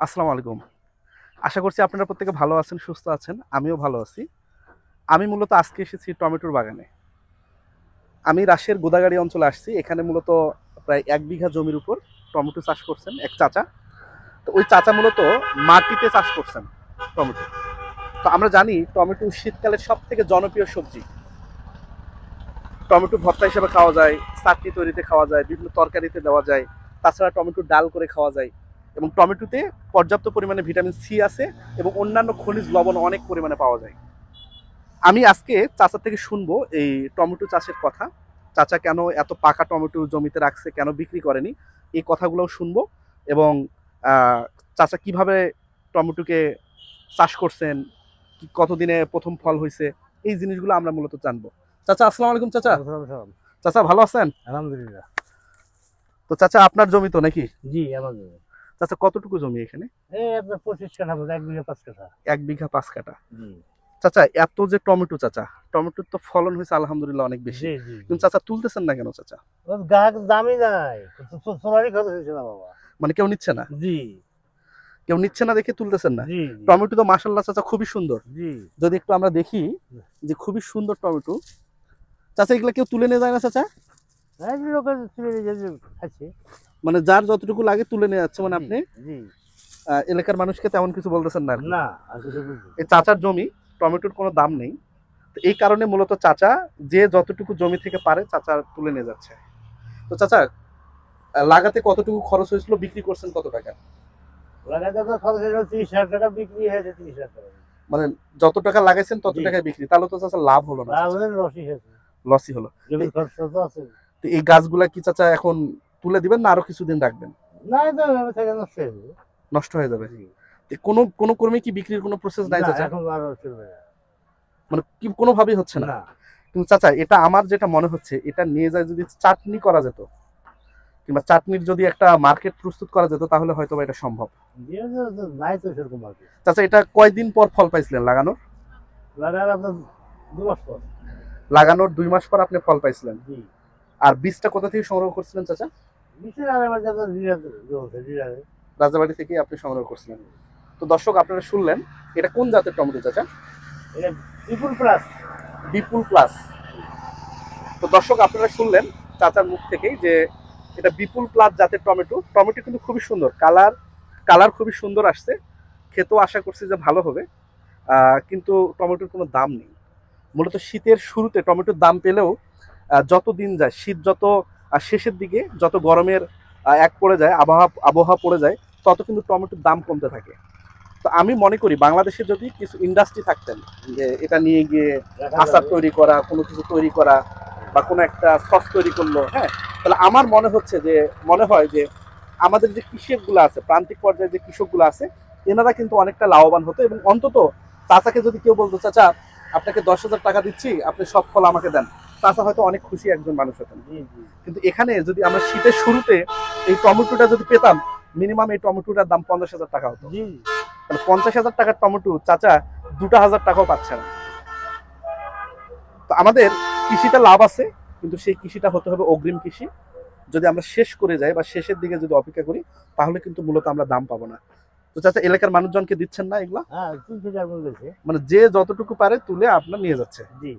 আসসালামু আলাইকুম। আশা করছি আপনারা প্রত্যেকে ভালো আছেন, সুস্থ আছেন। আমিও ভালো আছি। আমি মূলত আজকে এসেছি টমেটোর বাগানে। আমি রাজশাহীর গোদাগাড়ী অঞ্চলে আসছি। এখানে মূলত প্রায় ১ বিঘা জমির উপর টমেটো চাষ করছেন এক চাচা। তো ওই চাচা মূলত মাটিতে চাষ করছেন টমেটো। তো আমরা জানি টমেটো শীতকালের সবথেকে জনপ্রিয় সবজি। টমেটো ভর্তা হিসেবে খাওয়া যায়, চাটনি তৈরিতে খাওয়া যায়, বিভিন্ন তরকারিতে দেওয়া যায়। তাছাড়া টমেটো ডাল করে খাওয়া যায়। এবং টমেটোতে পর্যাপ্ত পরিমাণে ভিটামিন সি আছে এবং অন্যান্য খনিজ লবণ অনেক পরিমাণে পাওয়া যায়। আমি আজকে চাচা থেকে শুনবো এই টমেটো চাষের কথা। চাচা কেন এত পাকা টমেটো জমিতে রাখছে, কেন বিক্রি করেনি, এই কথাগুলোও শুনবো। এবং আহ, চাচা কিভাবে টমেটোকে চাষ করছেন, কতদিনে প্রথম ফল হয়েছে, এই জিনিসগুলো আমরা মূলত জানবো। চাচা আসসালামু আলাইকুম। চাচা, সালাম। চাচা ভালো আছেন? আলহামদুলিল্লাহ। তো চাচা আপনার জমি তো নাকি? জি, আমার জন্য। চাচা কতটুকু জমি এখানে? এই আপনার 25 কাঠা মতো, 1 বিঘা 5 কাঠা। ১ বিঘা ৫ কাঠা। জি চাচা এত যে টমেটো, চাচা টমেটোর তো ফলন হয়েছে আলহামদুলিল্লাহ অনেক বেশি, জি জি জি। কিন্তু চাচা তুলতেছেন না কেন চাচা? ওর গাছ দামই নাই, সোনারই খরচ হয়েছে না বাবা। মানে কেউ নিচ্ছে না? জি কেউ নিচ্ছে না দেখে তুলতেছেন না? জি জি টমেটো তো মাশাআল্লাহ চাচা খুবই সুন্দর। জি। যদি একটু আমরা দেখি যে খুবই সুন্দর টমেটো। চাচা এগুলা কেউ তুলে নিয়ে যায় না চাচা? এই যে লোকের চলে যে খাচ্ছে। মানে যার যতটুকু লাগে তুলে নিয়ে যাচ্ছে, মানে জি আপনি জি। এলাকার মানুষকে তেমন কিছু বলতেছেন না আর কি। না, আর কিছু বুঝি। এই চাচার জমি, টমেটোর কোনো দাম নেই। তো এই কারণে মূলত চাচা যে যতটুকু জমি থেকে পারে চাচা তুলে নিয়ে যাচ্ছে। তো চাচা লাগাতে কতটুকু খরচ হয়েছিল, বিক্রি করছেন কত টাকা? লাগাতে তো খরচ হয়েছিল 30,000 টাকা, বিক্রি হয়েছে 30,000 টাকা। মানে যত টাকা লাগাইছেন তত জি। টাকায় বিক্রি, তাহলে তো চাচা লাভ হলো না, লাভ হলে লসই হয়েছে, লসই হলো। জমির খরচ তো আছে। তো এই গাছগুলা কি চাচা এখন তুলে দিবেন না আরো কিছুদিন রাখবেন? না, তো এভাবে থেকে নষ্ট হয়ে যাবে। নষ্ট হয়ে যাবে? জি। তো কোনো কোনো কর্মী কি বিক্রির কোনো প্রসেস নাই না, চাচা? এখন আর চলবে না। মানে কি কোনোভাবেই হচ্ছে না? না। কিন্তু চাচা এটা আমার যেটা মনে হচ্ছে, এটা নিয়ে যায় যদি চাটনি করা যেত, কিংবা চাটনির যদি একটা মার্কেট প্রস্তুত করা যেত, তাহলে হয়তো বা এটা সম্ভব। নাই তো সেরকম আর কি। চাচা এটা কয়দিন পর ফল পাইছিলেন লাগানোর? লাগার আপনার 2 মাস পর। লাগানোর 2 মাস পর আপনি ফল পাইছিলেন। জি। আর বীজটা কোথা থেকে সংগ্রহ করছিলেন চাচা? বিশেষ আর আমার যাতে জিরাতে। রাজাবাড়ি থেকে আপনি সংগ্রহ করছিলেন। তো দর্শক আপনারা শুনলেন, এটা কোন জাতের টমেটো চাচা? এটা বিপুল প্লাস। বিপুল প্লাস। তো দর্শক আপনারা শুনলেন চাচার মুখ থেকেই যে এটা বিপুল প্লাস জাতের টমেটো। টমেটো কিন্তু খুবই সুন্দর, কালার কালার খুবই সুন্দর আসছে। খেতেও আশা করছি যে ভালো হবে। কিন্তু টমেটোর কোনো দাম নেই। মূলত শীতের শুরুতে টমেটোর দাম পেলেও যত দিন যায়, শীত যত শেষের দিকে, যত গরমের এক পড়ে যায়, আবহাওয়া পড়ে যায়, তত কিন্তু টমেটোর দাম কমতে থাকে। তো আমি মনে করি বাংলাদেশে যদি কিছু ইন্ডাস্ট্রি থাকতেন, যে এটা নিয়ে গিয়ে রাখা আচার যাবে। তৈরি করা, কোনো কিছু তৈরি করা, বা কোনো একটা সস তৈরি করলো, হ্যাঁ, তাহলে আমার মনে হয় যে আমাদের যে কৃষকগুলো আছে, প্রান্তিক পর্যায়ে যে কৃষকগুলো আছে, এনারা কিন্তু অনেকটা লাভবান হতো। এবং অন্তত চাচাকে যদি কেউ বলতো, চাচা আপনাকে 10,000 টাকা দিচ্ছি, আপনি সব ফল আমাকে দেন, চাচা হয়তো অনেক খুশি একজন মানুষ হতেন। জি জি কিন্তু এখানে যদি আমরা শীতের শুরুতে এই টমেটোটা যদি পেতাম, মিনিমাম এই টমেটোটার দাম 50,000 টাকা হতো। জি। তাহলে 50,000 টাকার টমেটো চাচা 2,000 টাকাও পাচ্ছে না। তো আমাদের কৃষিতে লাভ আছে, কিন্তু সেই কৃষিটা হতে হবে অগ্রিম কৃষি। যদি আমরা শেষ করে যাই বা শেষের দিকে যদি অপেক্ষা করি, তাহলে কিন্তু মূলত আমরা দাম পাবো না। তো চাচা এলাকার মানুষজনকে দিচ্ছেন না এগুলা? হ্যাঁ, 3 থেকে 4 গুণ বেশি। মানে যে যতটুকু পারে তুলে আপনার নিয়ে যাচ্ছে। জি।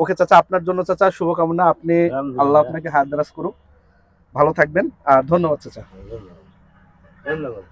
ওকে চাচা, আপনার জন্য চাচা শুভকামনা। আপনি, আল্লাহ আলহামদুলিল্লাহ। আপনাকে হায়াত দারাজ করুক, ভালো থাকবেন। আর ধন্যবাদ চাচা। ধন্যবাদ। ধন্যবাদ।